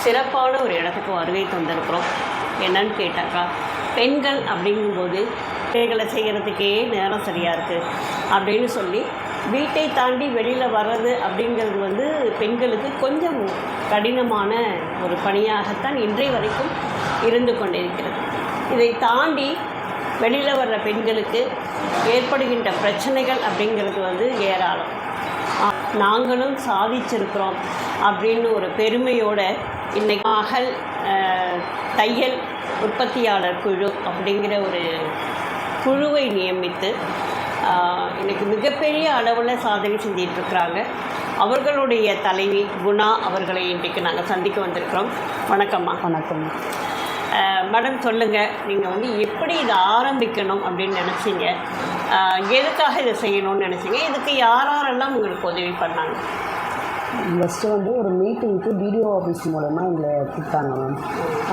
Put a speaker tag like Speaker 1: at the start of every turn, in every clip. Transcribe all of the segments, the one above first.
Speaker 1: சிறப்பான ஒரு இடத்துக்கு வருகை தந்திருக்கிறோம். என்னன்னு கேட்டாக்கா, பெண்கள் அப்படிங்கும்போது வேலைகளை செய்கிறதுக்கே நேரம் சரியாக இருக்குது அப்படின்னு சொல்லி வீட்டை தாண்டி வெளியில் வர்றது அப்படிங்கிறது பெண்களுக்கு கொஞ்சம் கடினமான ஒரு பணியாகத்தான் இன்றைய வரைக்கும் இருந்து கொண்டிருக்கிறது. இதை தாண்டி வெளியில் வர்ற பெண்களுக்கு ஏற்படுகின்ற பிரச்சனைகள் அப்படிங்கிறது ஏராளம். நாங்களும் சாதிச்சிருக்கிறோம் அப்படின்னு ஒரு பெருமையோடு இன்றைக்கி மகள் தையல் உற்பத்தியாளர் குழு அப்படிங்கிற ஒரு குழுவை நியமித்து இன்றைக்கி மிகப்பெரிய அளவில் சாதனை செஞ்சிட்ருக்குறாங்க. அவர்களுடைய தலைவி குணா அவர்களை இன்றைக்கு நாங்கள் சந்திக்க வந்திருக்கிறோம். வணக்கம்மா.
Speaker 2: வணக்கம்
Speaker 1: மேடம், சொல்லுங்கள், நீங்கள் எப்படி இதை ஆரம்பிக்கணும் அப்படின்னு நினச்சிங்க? எதுக்காக இதை செய்யணும்னு நினச்சிங்க? இதுக்கு யாரெல்லாம் உங்களுக்கு உதவி பண்ணாங்க?
Speaker 2: ஃபஸ்ட்டு ஒரு மீட்டிங்க்கு பிடிஓ ஆஃபீஸ் மூலயமா எங்களை கூப்பிட்டாங்க மேம்.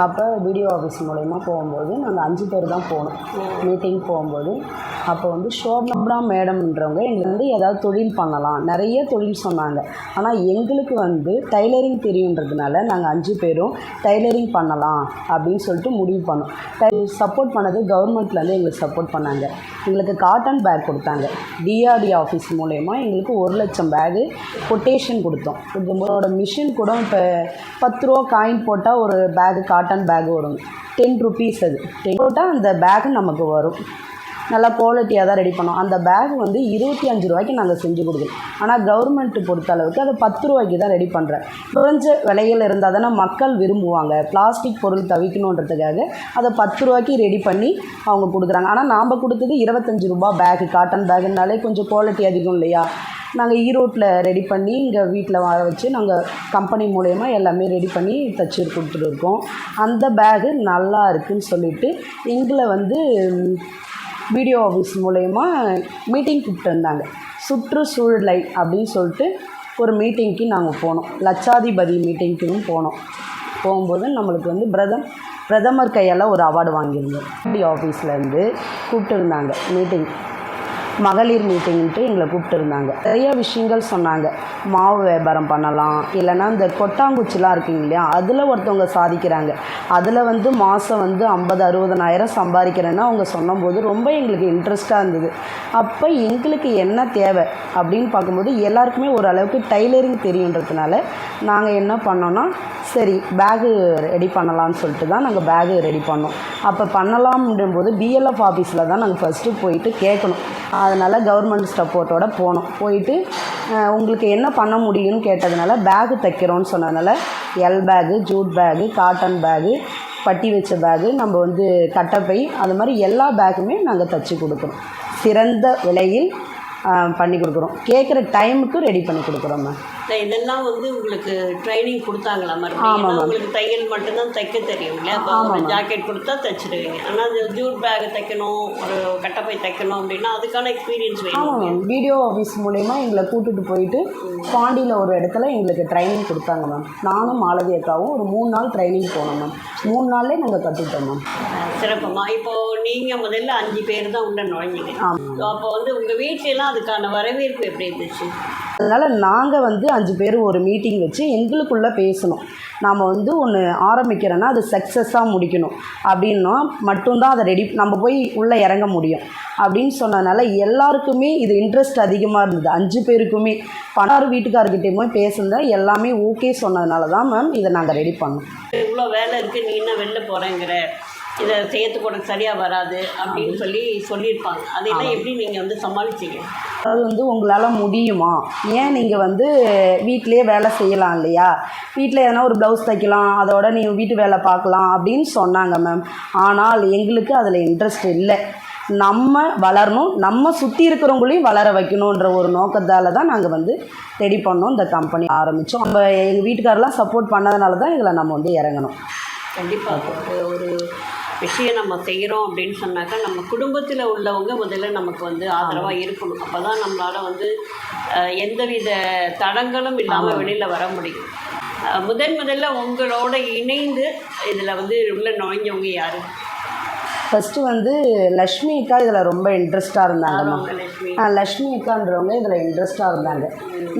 Speaker 2: அப்போ பிடிஓ ஆஃபீஸ் மூலயமா போகும்போது நாங்கள் 5 பேர் தான் போனோம் மீட்டிங் போகும்போது. அப்போ ஷோபனா மேடம்ன்றவங்க எங்களுக்கு ஏதாவது தொழில் பண்ணலாம், நிறைய தொழில் சொன்னாங்க. ஆனால் எங்களுக்கு டைலரிங் தெரியுன்றதுனால நாங்கள் 5 பேரும் டைலரிங் பண்ணலாம் அப்படின்னு சொல்லிட்டு முடிவு பண்ணோம். சப்போர்ட் பண்ணது கவர்மெண்ட்லேருந்து எங்களுக்கு சப்போர்ட் பண்ணாங்க. எங்களுக்கு காட்டன் பேக் கொடுத்தாங்க. டிஆர்டி ஆஃபீஸ் மூலயமா எங்களுக்கு 1 லட்சம் பேகு கொட்டேஷன் கொடுத்தோம். நம்மளோட மிஷின் கூட இப்போ 10 ரூபா காயின் போட்டால் ஒரு பேகு காட்டன் பேகு வரும். 10 ருபீஸ். அது 10 போட்டால் அந்த பேகு நமக்கு வரும். நல்லா குவாலிட்டியாக தான் ரெடி பண்ணோம். அந்த பேக் 25 ரூபாய்க்கு நாங்கள் செஞ்சு கொடுக்குறோம். ஆனால் கவர்மெண்ட்டு பொறுத்த அளவுக்கு அதை 10 ரூபாய்க்கு தான் ரெடி பண்ணுறேன். குறைஞ்ச விலையில் இருந்தால் தானே மக்கள் விரும்புவாங்க. பிளாஸ்டிக் பொருள் தவிக்கணுன்றதுக்காக அதை 10 ரூபாய்க்கு ரெடி பண்ணி அவங்க கொடுக்குறாங்க. ஆனால் நாம் கொடுத்தது 25 ரூபா பேகு. காட்டன் பேகுனாலே கொஞ்சம் குவாலிட்டி அதிகம் இல்லையா? நாங்கள் ஈரோட்டில் ரெடி பண்ணி இங்கே வீட்டில் வர வச்சு நாங்கள் கம்பெனி மூலயமா எல்லாமே ரெடி பண்ணி தச்சு கொடுத்துட்டு இருக்கோம். அந்த பேகு நல்லா இருக்குதுன்னு சொல்லிவிட்டு எங்களை பிடிஓ ஆஃபீஸ் மூலயமா மீட்டிங் கூப்பிட்டு இருந்தாங்க. சுற்றுச்சூழலை அப்படின்னு சொல்லிட்டு ஒரு மீட்டிங்க்கு நாங்கள் போனோம். லட்சாதிபதி மீட்டிங்க்குன்னு போனோம். போகும்போது நம்மளுக்கு பிரதமர் கையால் ஒரு அவார்டு வாங்கியிருந்தோம். பிடிஓ ஆஃபீஸ்லேருந்து கூப்பிட்டு இருந்தாங்க மீட்டிங், மகளிர் மீட்டிங்ன்ட்டு எங்களை கூப்பிட்டு இருந்தாங்க. நிறைய விஷயங்கள் சொன்னாங்க. மாவு வியாபாரம் பண்ணலாம், இல்லைனா இந்த கொட்டாங்குச்சிலாம் இருக்குங்க இல்லையா, அதில் ஒருத்தவங்க சாதிக்கிறாங்க. அதில் மாதம் 50-60 சம்பாதிக்கிறேன்னா அவங்க சொன்னபோது ரொம்ப எங்களுக்கு இன்ட்ரெஸ்ட்டாக இருந்தது. அப்போ எங்களுக்கு என்ன தேவை அப்படின்னு பார்க்கும்போது எல்லாருக்குமே ஓரளவுக்கு டைலரிங் தெரியுன்றதுனால நாங்கள் என்ன பண்ணோன்னா, சரி பேகு ரெடி பண்ணலான்னு சொல்லிட்டு தான் நாங்கள் பேகு ரெடி பண்ணோம். அப்போ பண்ணலாம்ன்றபோது பிஎல்எஃப் ஆஃபீஸில் தான் நாங்கள் ஃபஸ்ட்டு போயிட்டு கேட்கணும். அதனால் கவர்மெண்ட் சப்போர்ட்டோடு போனோம். போயிட்டு உங்களுக்கு என்ன பண்ண முடியும்னு கேட்டதுனால பேகு தைக்கிறோன்னு சொன்னதுனால எல் bag, jute bag, cotton bag, பட்டி வச்ச பேகு, நம்ம கட்டப்பை, அது மாதிரி எல்லா பேக்குமே நாங்கள் தைச்சி கொடுக்குறோம். சிறந்த விலையில் பண்ணி கொடுக்குறோம். கேட்குற டைமுக்கு ரெடி பண்ணி கொடுக்குறோம் மேம்.
Speaker 1: இதெல்லாம் உங்களுக்கு ட்ரைனிங் கொடுத்தாங்களா? மறுபடியும் உங்களுக்கு தையல் மட்டும்தான் தைக்க தெரியும் இல்லையா? அப்போ ஜாக்கெட் கொடுத்தா தைச்சிடுவீங்க. ஆனால் அது ஜூட் பேக் தைக்கணும், ஒரு கட்டப்பை தைக்கணும் அப்படின்னா அதுக்கான எக்ஸ்பீரியன்ஸ் வேணும்.
Speaker 2: ஆமாம் மேம். பிடிஓ ஆஃபீஸ் மூலயமா எங்களை கூட்டிகிட்டு போயிட்டு பாண்டியில் ஒரு இடத்துல எங்களுக்கு ட்ரைனிங் கொடுத்தாங்க மேம். நானும் மாலதி அக்காவும் ஒரு 3 நாள் ட்ரைனிங் போனோம் மேம். 3 நாள்லேயே நாங்கள் கற்றுக்கிட்டோம் மேம்.
Speaker 1: சிறப்புமா. இப்போது நீங்கள் முதல்ல 5 பேர் தான் உள்ள நுழைஞ்சிங்க. அப்போ உங்கள் வீட்டிலலாம் அதுக்கான வரவேற்பு எப்படி இருந்துச்சு?
Speaker 2: அதனால் நாங்கள் 5 பேர் ஒரு மீட்டிங் வச்சு எங்களுக்குள்ளே பேசணும். நாம் ஒன்று ஆரம்பிக்கிறோன்னா அது சக்ஸஸாக முடிக்கணும் அப்படின்னா மட்டும்தான் அதை ரெடி நம்ம போய் உள்ளே இறங்க முடியும் அப்படின்னு சொன்னதுனால எல்லாருக்குமே இது இன்ட்ரெஸ்ட் அதிகமாக இருந்தது. 5 பேருக்குமே 16 வீட்டுக்காரர்கிட்டையுமே பேசுனத எல்லாமே ஓகே சொன்னதுனால தான் மேம் இதை நாங்கள் ரெடி பண்ணோம்.
Speaker 1: இவ்வளோ வேலை இருக்குது, நீ என்ன வெளில போகிறேங்கிற, இதை செய்யறதுக்கு உனக்கு சரியாக வராது அப்படின்னு சொல்லியிருப்பாங்க. அதையெல்லாம் எப்படி நீங்கள் சமாளிச்சிங்க?
Speaker 2: அது உங்களால் முடியுமா? ஏன் நீங்கள் வீட்டிலே வேலை செய்யலாம் இல்லையா? வீட்டில் எதனா ஒரு ப்ளவுஸ் தைக்கலாம், அதோட நீங்கள் வீட்டு வேலை பார்க்கலாம் அப்படின்னு சொன்னாங்க மேம். ஆனால் எங்களுக்கு அதில் இன்ட்ரெஸ்ட் இல்லை. நம்ம வளரணும், நம்ம சுற்றி இருக்கிறவங்களையும் வளர வைக்கணுன்ற ஒரு நோக்கத்தால் தான் நாங்கள் ரெடி பண்ணோம், இந்த கம்பெனி ஆரம்பித்தோம். நம்ம எங்கள் வீட்டுக்காரெலாம் சப்போர்ட் பண்ணதுனால தான் இதில் நம்ம இறங்கணும்.
Speaker 1: கண்டிப்பாக ஒரு விஷயம் நம்ம செய்கிறோம் அப்படின்னு சொன்னாக்கா நம்ம குடும்பத்தில் உள்ளவங்க முதல்ல நமக்கு ஆதரவாக இருக்கணும். அப்போ தான் நம்மளால் எந்தவித தடங்களும் இல்லாமல் வெளியில் வர முடியும். முதல்ல உங்களோட இணைந்து இதில் உள்ள நுழைஞ்சவங்க யார்?
Speaker 2: ஃபஸ்ட்டு வந்து லக்ஷ்மி அக்கா இதில் ரொம்ப இன்ட்ரெஸ்ட்டாக இருந்தாங்கம்மா.
Speaker 1: லட்சுமி.
Speaker 2: லக்ஷ்மி அக்கான்றவங்க இதில் இன்ட்ரெஸ்ட்டாக இருந்தாங்க.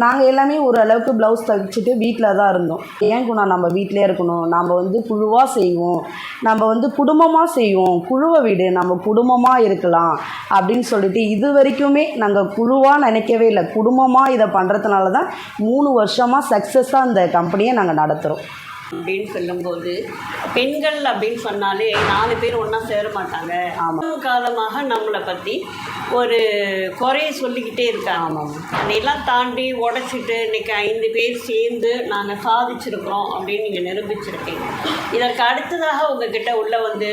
Speaker 2: நாங்கள் எல்லாமே ஓரளவுக்கு ப்ளவுஸ் தைச்சிட்டு வீட்டில் தான் இருந்தோம். ஏன் குணா நம்ம வீட்டிலே இருக்கணும், நம்ம வந்து குழுவாக செய்வோம், நம்ம வந்து குடும்பமாக செய்வோம், குழுவை விடு, நம்ம குடும்பமாக இருக்கலாம் அப்படின்னு சொல்லிட்டு இது வரைக்குமே நாங்கள் குழுவாக நினைக்கவே இல்லை. குடும்பமாக இதை பண்ணுறதுனால தான் 3 வருஷமாக சக்ஸஸாக இந்த கம்பெனியை நாங்கள் நடத்துகிறோம்.
Speaker 1: அப்படின்னு சொல்லும்போது பெண்கள் அப்படின்னு சொன்னாலே 4 பேர் ஒன்றா சேர மாட்டாங்க. காலமாக நம்மளை பற்றி ஒரு குறைய சொல்லிக்கிட்டே இருக்காங்க.
Speaker 2: ஆமாம்.
Speaker 1: அதையெல்லாம் தாண்டி உடச்சிட்டு இன்றைக்கி 5 பேர் சேர்ந்து நாங்கள் சாதிச்சிருக்கிறோம் அப்படின்னு நீங்கள் நிரூபிச்சிருக்கீங்க. இதற்கு அடுத்ததாக உங்ககிட்ட உள்ள வந்து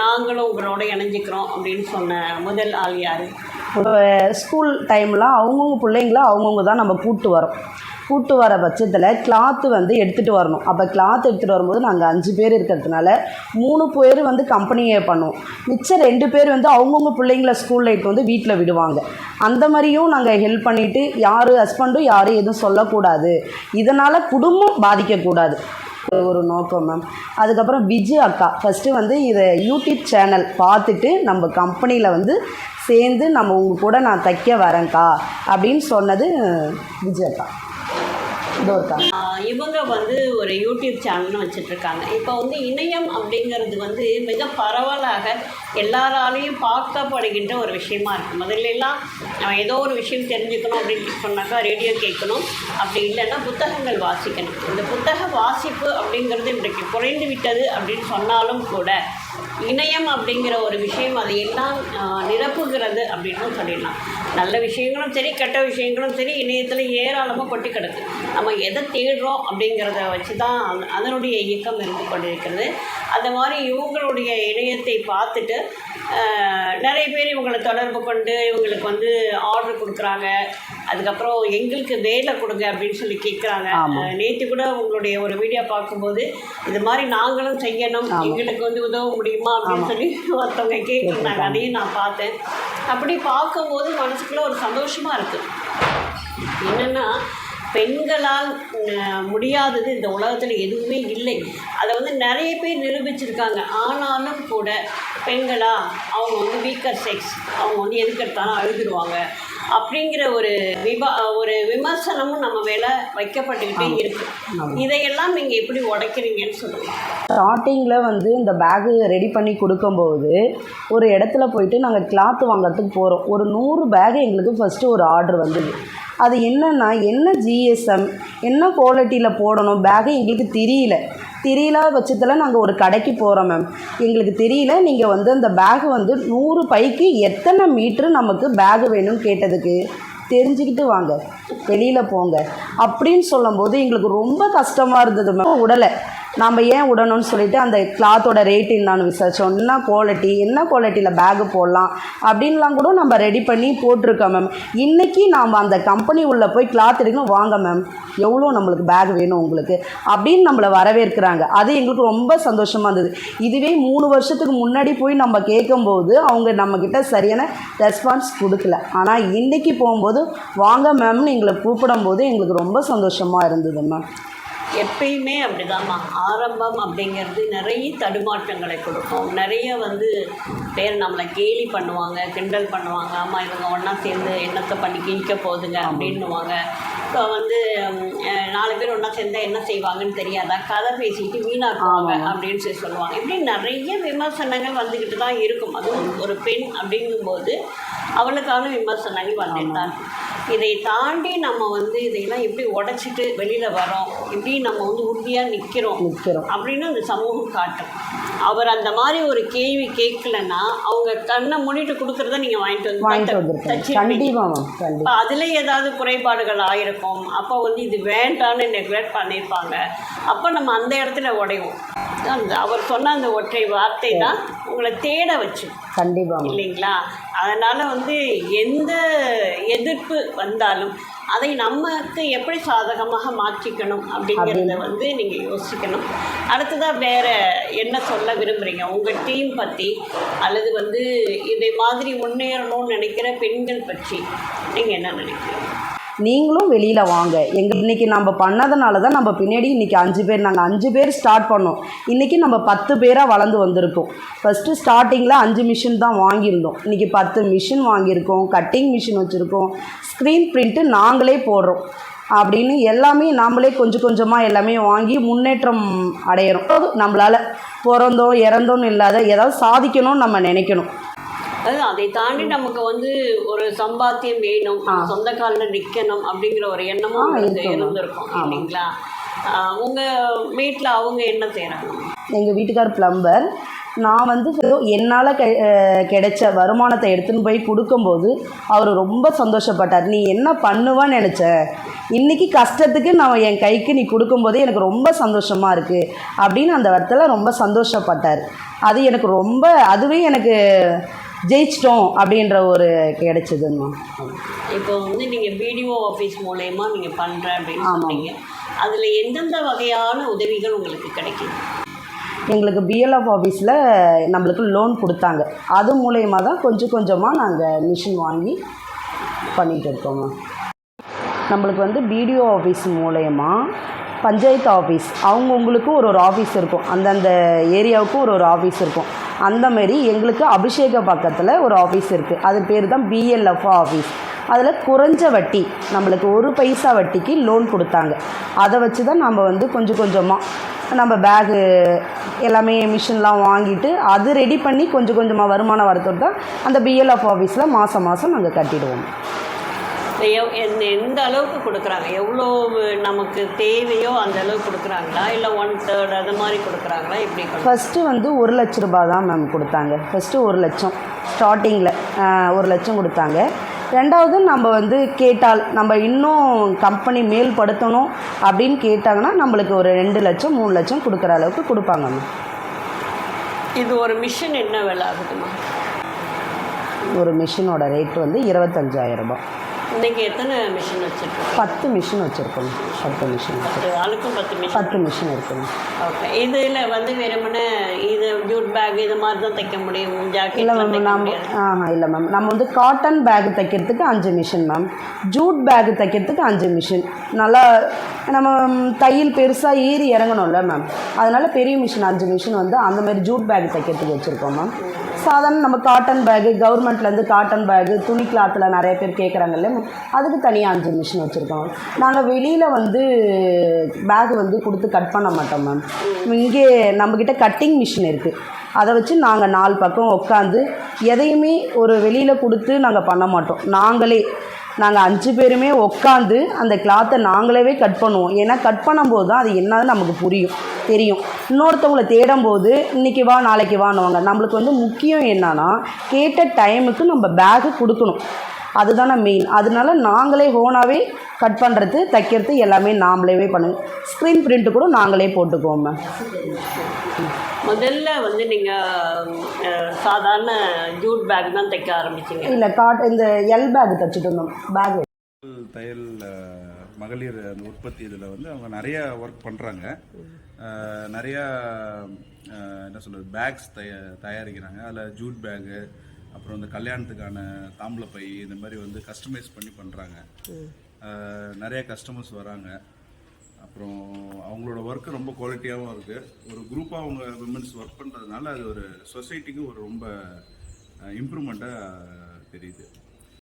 Speaker 1: நாங்களும் உங்களோட இணைஞ்சிக்கிறோம் அப்படின்னு சொன்ன முதல் ஆள் யார்?
Speaker 2: ஸ்கூல் டைம்லாம் அவங்கவுங்க பிள்ளைங்கள அவங்கவுங்க தான் நம்ம கூட்டு வர பட்சத்தில் கிளாத்து வந்து எடுத்துகிட்டு வரணும். அப்போ கிளாத் எடுத்துகிட்டு வரும்போது நாங்கள் 5 பேர் இருக்கிறதுனால 3 பேர் வந்து கம்பெனியை பண்ணுவோம். மிச்சம் 2 பேர் வந்து அவங்கவுங்க பிள்ளைங்கள ஸ்கூலில் இட்டு வந்து வீட்டில் விடுவாங்க. அந்த மாதிரியும் நாங்கள் ஹெல்ப் பண்ணிவிட்டு யார் ஹஸ்பண்டும் யாரும் எதுவும் சொல்லக்கூடாது, இதனால் குடும்பம் பாதிக்கக்கூடாது ஒரு நோக்கம் மேம். அதுக்கப்புறம் விஜய் அக்கா ஃபஸ்ட்டு வந்து இதை யூடியூப் சேனல் பார்த்துட்டு நம்ம கம்பெனியில் வந்து சேர்ந்து நம்ம உங்கள் கூட நான் தைக்க வரேன்க்கா அப்படின்னு சொன்னது விஜய் அக்கா.
Speaker 1: இவங்க வந்து ஒரு யூடியூப் சேனல்னு வச்சுட்ருக்காங்க. இப்போ வந்து இணையம் அப்படிங்கிறது வந்து மிக பரவலாக எல்லாராலையும் பார்க்கப்படுகின்ற ஒரு விஷயமா இருக்குது. முதல்லலாம் ஏதோ ஒரு விஷயம் தெரிஞ்சுக்கணும் அப்படின்னு சொன்னாக்கா ரேடியோ கேட்கணும், அப்படி இல்லைன்னா புத்தகங்கள் வாசிக்கணும். இந்த புத்தக வாசிப்பு அப்படிங்கிறது இன்றைக்கு குறைந்து விட்டது அப்படின்னு சொன்னாலும் கூட இணையம் அப்படிங்கிற ஒரு விஷயம் அதையெல்லாம் நிரப்புகிறது அப்படின்னு சொல்லிடலாம். நல்ல விஷயங்களும் சரி, கெட்ட விஷயங்களும் சரி, இணையத்தில் ஏராளமாக கொட்டி கிடக்கு. நம்ம எதை தேடுறோம் அப்படிங்கிறத வச்சு தான் அதனுடைய இயக்கம் இருந்து கொண்டிருக்கிறது. அந்த மாதிரி இவங்களுடைய இணையத்தை பார்த்துட்டு நிறைய பேர் இவங்களை தொடர்பு கொண்டு இவங்களுக்கு வந்து ஆர்டர் கொடுக்குறாங்க. அதுக்கப்புறம் எங்களுக்கு வேலை கொடுங்க அப்படின்னு சொல்லி கேட்குறாங்க. நேற்று கூட உங்களுடைய ஒரு வீடியோ பார்க்கும்போது இது மாதிரி நாங்களும் செய்யணும், எங்களுக்கு வந்து உதவ முடியுமா அப்படின்னு சொல்லி ஒருத்தவங்க கேட்டிருந்தாங்க. அதையும் நான் பார்த்தேன். அப்படி பார்க்கும்போது மனசுக்குள்ளே ஒரு சந்தோஷமாக இருக்குது. என்னென்னா பெண்களால் முடியாதது இந்த உலகத்தில் எதுவுமே இல்லை. அதை வந்து நிறைய பேர் நிரூபிச்சிருக்காங்க. ஆனாலும் கூட பெண்களா அவங்க வந்து வீக்கர் செக்ஸ், அவங்க வந்து எதுக்கு எடுத்தாலும் அழுதுருவாங்க அப்படிங்கிற ஒரு விமர்சனமும் நம்ம மேலே வைக்கப்பட்டுக்கிட்டே இருக்குது. இதையெல்லாம் நீங்கள் எப்படி உடைக்கிறீங்கன்னு சொல்லுங்கள்.
Speaker 2: ஸ்டார்டிங்கில் வந்து இந்த பேகு ரெடி பண்ணி கொடுக்கும்போது ஒரு இடத்துல போயிட்டு நாங்கள் கிளாத்து வாங்கிறதுக்கு போகிறோம். ஒரு 100 பேகு எங்களுக்கு ஃபஸ்ட்டு ஒரு ஆர்டர் வந்தது. அது என்னென்னா என்ன ஜிஎஸ்எம் என்ன குவாலிட்டியில் போடணும் பேகு எங்களுக்கு தெரியல பட்சத்தில் நாங்கள் ஒரு கடைக்கு போகிறோம் மேம். எங்களுக்கு தெரியல, நீங்கள் வந்து அந்த பேகு வந்து 100 பைக்கு எத்தனை மீட்ரு நமக்கு பேகு வேணும்னு கேட்டதுக்கு தெரிஞ்சுக்கிட்டு வாங்க, வெளியில் போங்க அப்படின்னு சொல்லும்போது எங்களுக்கு ரொம்ப கஷ்டமாக இருந்தது மேம். உடலை நம்ம ஏன் விடணும்னு சொல்லிவிட்டு அந்த கிளாத்தோட ரேட் என்னான்னு விசாரித்தோம். என்ன குவாலிட்டியில் பேகு போடலாம் அப்படின்லாம் கூட நம்ம ரெடி பண்ணி போட்டிருக்கோம் மேம். இன்றைக்கி நாம் அந்த கம்பெனி உள்ளே போய் கிளாத் எடுக்கணும், வாங்க மேம் எவ்வளோ நம்மளுக்கு பேக் வேணும் உங்களுக்கு அப்படின்னு நம்மளை வரவேற்கிறாங்க. அது எங்களுக்கு ரொம்ப சந்தோஷமாக இருந்தது. இதுவே 3 வருஷத்துக்கு முன்னாடி போய் நம்ம கேட்கும்போது அவங்க நம்மக்கிட்ட சரியான ரெஸ்பான்ஸ் கொடுக்கல. ஆனால் இன்றைக்கி போகும்போது வாங்க மேம்னு எங்களை கூப்பிடும்போது எங்களுக்கு ரொம்ப சந்தோஷமாக இருந்தது மேம்.
Speaker 1: எப்பயுமே அப்படிதாம்மா. ஆரம்பம் அப்படிங்கிறது நிறைய தடுமாற்றங்களை கொடுக்கும். நிறைய வந்து பேர் நம்மளை கேலி பண்ணுவாங்க, கிண்டல் பண்ணுவாங்க. அம்மா இவங்க ஒன்றா சேர்ந்து என்னத்தை பண்ணி கிழிக்க போகுதுங்க அப்படின்னுவாங்க. இப்போ வந்து 4 பேர் ஒன்றா சேர்ந்தால் என்ன செய்வாங்கன்னு தெரியாதா, கதை பேசிக்கிட்டு வீணாக்குவாங்க அப்படின்னு சொல்லி சொல்லுவாங்க. இப்படி நிறைய விமர்சனங்கள் வந்துக்கிட்டு தான் இருக்கும். அதுவும் ஒரு பெண் அப்படிங்கும்போது அவளுக்கான விமர்சனங்கள் வந்துட்டு தான். இதை தாண்டி நம்ம வந்து இதையெல்லாம் எப்படி உடைச்சிட்டு வெளியில் வரோம், எப்படி நம்ம வந்து உறுதியாக நிற்கிறோம் அப்படின்னு அந்த சமூகம் காட்டும். அவர் அந்த மாதிரி ஒரு கேள்வி கேட்கலன்னா அவங்க கண்ணை மூடிட்டு கொடுக்குறத நீங்கள் வாங்கிட்டு வந்து அதில் ஏதாவது குறைபாடுகள் ஆகிருக்கும். அப்போ வந்து இது வேண்டான்னு நெக்லெக்ட் பண்ணியிருப்பாங்க. அப்போ நம்ம அந்த இடத்துல உடைவோம். அவர் சொன்ன அந்த ஒற்றை வார்த்தை தான் உங்களை தேட வச்சு
Speaker 2: கண்டிப்பாக
Speaker 1: இல்லைங்களா? அதனால் வந்து எந்த எதிர்ப்பு வந்தாலும் அதை நமக்கு எப்படி சாதகமாக மாற்றிக்கணும் அப்படிங்கிறத வந்து நீங்கள் யோசிக்கணும். அடுத்ததாக வேறு என்ன சொல்ல விரும்புகிறீங்க உங்கள் டீம் பற்றி, அல்லது வந்து இதை மாதிரி முன்னேறணும்னு நினைக்கிற பெண்கள் பற்றி நீங்கள் என்ன நினைக்கிறீங்க?
Speaker 2: நீங்களும் வெளியில் வாங்க. இன்றைக்கி நம்ம பண்ணதுனால தான் நம்ம பின்னாடி இன்றைக்கி 5 பேர், நாங்கள் 5 பேர் ஸ்டார்ட் பண்ணோம். இன்றைக்கி நம்ம 10 பேராக வளர்ந்து வந்திருக்கோம். ஃபஸ்ட்டு ஸ்டார்டிங்கில் 5 மிஷின் தான் வாங்கியிருந்தோம். இன்றைக்கி 10 மிஷின் வாங்கியிருக்கோம், கட்டிங் மிஷின் வச்சுருக்கோம், ஸ்க்ரீன் பிரிண்ட்டு நாங்களே போடுறோம் அப்படின்னு எல்லாமே நாமளே கொஞ்சம் கொஞ்சமாக எல்லாமே வாங்கி முன்னேற்றம் அடையிறோம். நம்மளால் பிறந்தோம் இறந்தோன்னு இல்லாத ஏதாவது சாதிக்கணும்னு நம்ம நினைக்கணும்.
Speaker 1: அதாவது அதை தாண்டி நமக்கு வந்து ஒரு சம்பாத்தியம் வேணும், சொந்த காலில் நிற்கணும் அப்படிங்கிற ஒரு எண்ணமும் இருந்திருக்கும் இல்லைங்களா? உங்கள் வீட்டில் அவங்க என்ன செய்கிறாங்க?
Speaker 2: எங்கள் வீட்டுக்கார் பிளம்பர். நான் வந்து என்னால் கிடைச்ச வருமானத்தை எடுத்துன்னு போய் கொடுக்கும்போது அவர் ரொம்ப சந்தோஷப்பட்டார். நீ என்ன பண்ணுவான்னு நினச்ச, இன்றைக்கி கஷ்டத்துக்கு நான் என் கைக்கு நீ கொடுக்கும்போதே எனக்கு ரொம்ப சந்தோஷமாக இருக்குது அப்படின்னு அந்த இடத்துல ரொம்ப சந்தோஷப்பட்டார். அது எனக்கு ரொம்ப, அதுவே எனக்கு ஜெயிச்சிட்டோம் அப்படின்ற ஒரு கிடைச்சதுங்க.
Speaker 1: இப்போ வந்து நீங்கள் பிடிஓ ஆஃபீஸ் மூலயமா நீங்கள் பண்ணுற அப்படின்னு சொன்னீங்க. அதில் எந்தெந்த வகையான உதவிகள் உங்களுக்கு கிடைக்கும்?
Speaker 2: எங்களுக்கு பிஎல்எஃப் ஆஃபீஸில் நம்மளுக்கு லோன் கொடுத்தாங்க. அது மூலயமா தான் கொஞ்சம் கொஞ்சமாக நாங்கள் மிஷின் வாங்கி பண்ணிகிட்டு இருக்கோங்க. நம்மளுக்கு வந்து பிடிஓ ஆஃபீஸ் மூலயமா பஞ்சாயத்து ஆஃபீஸ் அவங்கவுங்களுக்கு ஒரு ஆஃபீஸ் இருக்கும், அந்தந்த ஏரியாவுக்கும் ஒரு ஆஃபீஸ் இருக்கும். அந்தமாரி எங்களுக்கு அபிஷேக பக்கத்தில் ஒரு ஆஃபீஸ் இருக்குது, அது பேர் தான் பிஎல்எஃப் ஆஃபீஸ். அதில் குறைஞ்ச வட்டி, நம்மளுக்கு 1 பைசா வட்டிக்கு லோன் கொடுத்தாங்க. அதை வச்சு தான் நம்ம வந்து கொஞ்சம் கொஞ்சமாக நம்ம பேகு எல்லாமே மிஷின்லாம் வாங்கிட்டு அது ரெடி பண்ணி கொஞ்சம் கொஞ்சமாக வருமானம் வரத்தோடு தான் அந்த பிஎல்எஃப் ஆஃபீஸில் மாதம் மாதம் நாங்கள் கட்டிடுவோம்.
Speaker 1: எந்த அளவுக்கு கொடுக்குறாங்க? எவ்வளோ நமக்கு தேவையோ அந்த அளவுக்கு கொடுக்குறாங்களா, இல்லை 1/3 அது மாதிரி கொடுக்குறாங்களா? எப்படி?
Speaker 2: ஃபஸ்ட்டு வந்து 1 லட்ச ரூபா தான் மேம் கொடுத்தாங்க. ஃபஸ்ட்டு 1 லட்சம் ஸ்டார்டிங்கில் 1 லட்சம் கொடுத்தாங்க. ரெண்டாவது நம்ம வந்து கேட்டால் நம்ம இன்னும் கம்பெனி மேல்படுத்தணும் அப்படின்னு கேட்டாங்கன்னா நம்மளுக்கு ஒரு 2 லட்சம் 3 லட்சம் கொடுக்குற அளவுக்கு கொடுப்பாங்க மேம்.
Speaker 1: இது ஒரு மிஷின் என்ன விலை ஆகுதுமா?
Speaker 2: ஒரு மிஷினோட ரேட் வந்து 25,000 ரூபாய்.
Speaker 1: இன்றைக்கி எத்தனை மிஷின் வச்சுருக்கோம்?
Speaker 2: 10 மிஷின் வச்சுருக்கோம். 10 மிஷின்,
Speaker 1: 10 ஆளுக்கும் 10
Speaker 2: மிஷின் இருக்குங்க.
Speaker 1: ஓகே. இதில் வந்து வெறுமனே இது ஜூட் பேக் இது மாதிரி தான் தைக்க முடியும், ஜாக்கெட்?
Speaker 2: இல்லை மேம், இல்லை மேம், நம்ம வந்து காட்டன் பேக் தைக்கிறதுக்கு 5 மிஷின் மேம், ஜூட் பேக் தைக்கிறதுக்கு 5 மிஷின். நல்லா நம்ம தையல் பெருசாக ஏறி இறங்கணும்ல மேம், அதனால் பெரிய மிஷின் 5 மிஷின் வந்து அந்தமாதிரி ஜூட் பேக் தைக்கிறதுக்கு வச்சுருக்கோம் மேம். சாதாரண நம்ம காட்டன் பேகு, கவர்மெண்ட்லேருந்து காட்டன் பேகு, துணி கிளாத்தில் நிறைய பேர் கேட்குறாங்கல்ல, அதுக்கு தனியாக 5 மிஷின் வச்சுருக்கோம். நாங்கள் வெளியில் வந்து பேகு வந்து கொடுத்து கட் பண்ண மாட்டோம் மேம். இங்கே நம்மக்கிட்ட கட்டிங் மிஷின் இருக்குது, அதை வச்சு நாங்கள் 4 பக்கம் உட்காந்து எதையுமே ஒரு வெளியில் கொடுத்து நாங்கள் பண்ண மாட்டோம். நாங்கள் 5 பேருமே உட்காந்து அந்த கிளாத்தை நாங்களே கட் பண்ணுவோம். ஏன்னா கட் பண்ணும்போது தான் அது என்னது நமக்கு தெரியும். இன்னொருத்தவங்களை தேடும்போது இன்றைக்கி வா நாளைக்கு வான்னுவாங்க. நம்மளுக்கு வந்து முக்கியம் என்னன்னா கேட்ட டைமுக்கு நம்ம பேகு கொடுக்கணும், அதுதானே மெயின். அதனால நாங்களே ஓனாகவே கட் பண்ணுறது, தைக்கிறது எல்லாமே நாமளே பண்ணுவோம். ஸ்க்ரீன் பிரிண்ட்டு கூட நாங்களே போட்டுக்குவோம் மேம்.
Speaker 1: முதல்ல வந்து நீங்கள் சாதாரண ஜூட் பேக் தான் தைக்க ஆரம்பிச்சிங்க?
Speaker 2: இல்லை, இந்த எல் பேக் தைச்சிட்டு இருந்தோம். பேக்
Speaker 3: தையல் மகளிர் அந்த உற்பத்தி இதில் வந்து அவங்க நிறைய ஒர்க் பண்ணுறாங்க. நிறையா என்ன சொல்கிறது, பேக்ஸ் தயாரிக்கிறாங்க. அதில் ஜூட் பேகு, அப்புறம் இந்த கல்யாணத்துக்கான தாம்பளப்பை, இந்த மாதிரி வந்து கஸ்டமைஸ் பண்ணி பண்ணுறாங்க. நிறைய கஸ்டமர்ஸ் வராங்க. அப்புறம் அவங்களோட ஒர்க்கு ரொம்ப குவாலிட்டியாகவும் இருக்குது. ஒரு குரூப்பாக அவங்க விமென்ஸ் ஒர்க் பண்ணுறதுனால அது ஒரு சொசைட்டிக்கு ஒரு ரொம்ப இம்ப்ரூவ்மெண்ட்டாக தெரியுது.